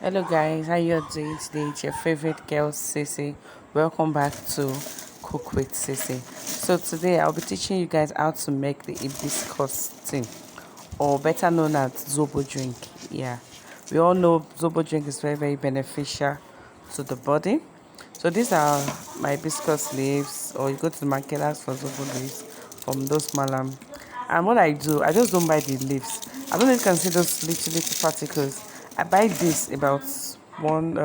Hello guys, how you doing today? It's your favorite girl Sissy. Welcome back to Cook with Sissy. So today I'll be teaching you guys how to make the hibiscus tea, or better known as Zobo drink. Yeah, we all know Zobo drink is very beneficial to the body. So these are my hibiscus leaves, or you go to the market ask for Zobo leaves from those malam. And what I do, I just don't buy the leaves. I don't know if you can see those little particles. I buy this about one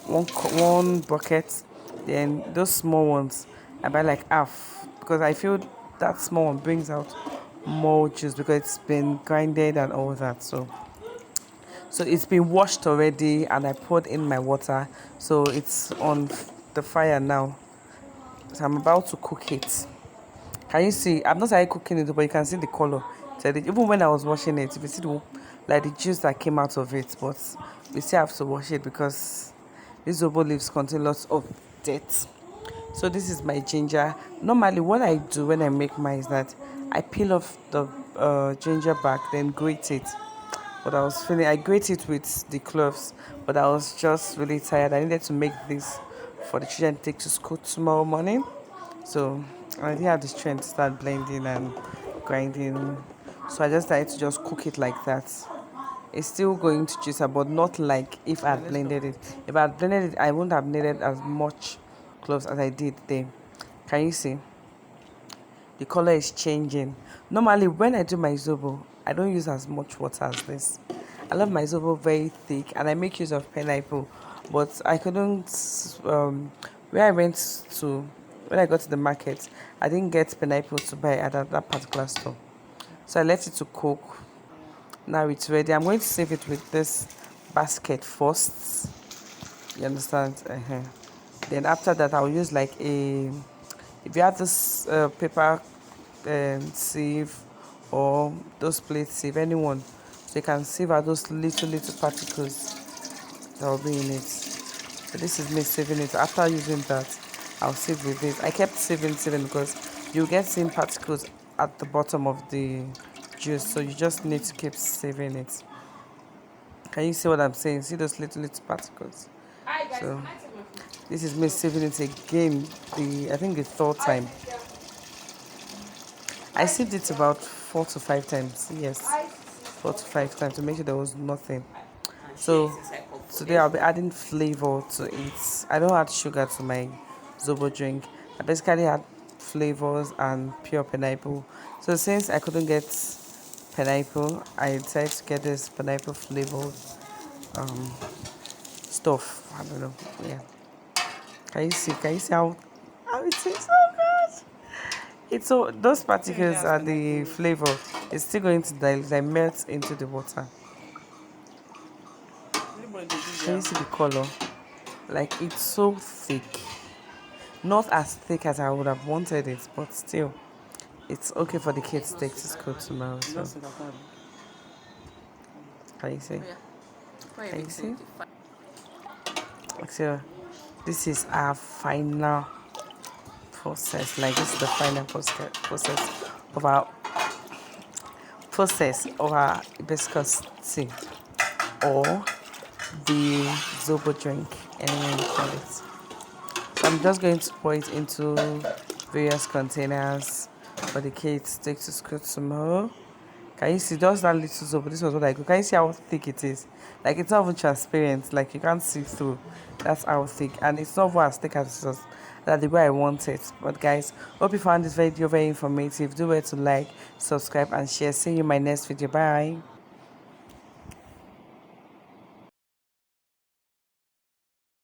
one bucket. Then those small ones, I buy like half because I feel that small one brings out more juice because it's been grinded and all that. So it's been washed already, and I poured in my water. So it's on the fire now. So I'm about to cook it. Can you see? I'm not started cooking it, but you can see the color. So even when I was washing it, if you see like the juice that came out of it, but we still have to wash it because these zobo leaves contain lots of dirt. So this is my ginger. Normally, what I do when I make mine is that I peel off the ginger back, then grate it. But I grate it with the cloves, but I was just really tired. I needed to make this for the children to take to school tomorrow morning. So I didn't have the strength to start blending and grinding. So I just decided to just cook it like that. It's still going to juice, but not like if I had blended it. If I had blended it, I wouldn't have needed as much cloves as I did there. Can you see? The color is changing. Normally, when I do my zobo, I don't use as much water as this. I love my zobo very thick, and I make use of pineapple. But I couldn't. Where I went to, when I got to the market, I didn't get pineapple to buy at that particular store. So I left it to cook. Now it's ready. I'm going to save it with this basket first. You understand? Then after that, I'll use like a. If you have this paper sieve or those plates sieve, anyone, so you can sieve out those little particles that will be in it. So this is me saving it. After using that, I'll save with it. I kept saving because you get seeing particles at the bottom of the juice, so you just need to keep saving it. Can you see what I'm saying? See those little particles? So this is me saving it again. I think the third time. I sieved it about 4 to 5 times. Yes, 4 to 5 times to make sure there was nothing. So today I'll be adding flavor to it. I don't add sugar to my Zobo drink. I basically add flavors and pure pineapple. So since I couldn't get pineapple, I decided to get this pineapple flavored um, stuff. I don't know. Yeah. Can you see? Can you see how it tastes so good? It's so those particles are the flavor. It's still going to dilute, melt into the water. Can you see the color? Like it's so thick. Not as thick as I would have wanted it, but still, it's okay for the kids to take to school tomorrow. So, can you see? Can you see? So, this is our final process. Like this is the final process of our hibiscus tea, or the Zobo drink, anyone you call it. So I'm just going to pour it into various containers for the kids to take to school tomorrow. Can you see just that little Zobo? This was what I got. Can you see how thick it is? Like it's not even transparent. Like you can't see through. That's how thick, and it's not as thick as it was. That's the way I want it. But guys, hope you found this video very informative. Do well to like, subscribe, and share. See you in my next video. Bye.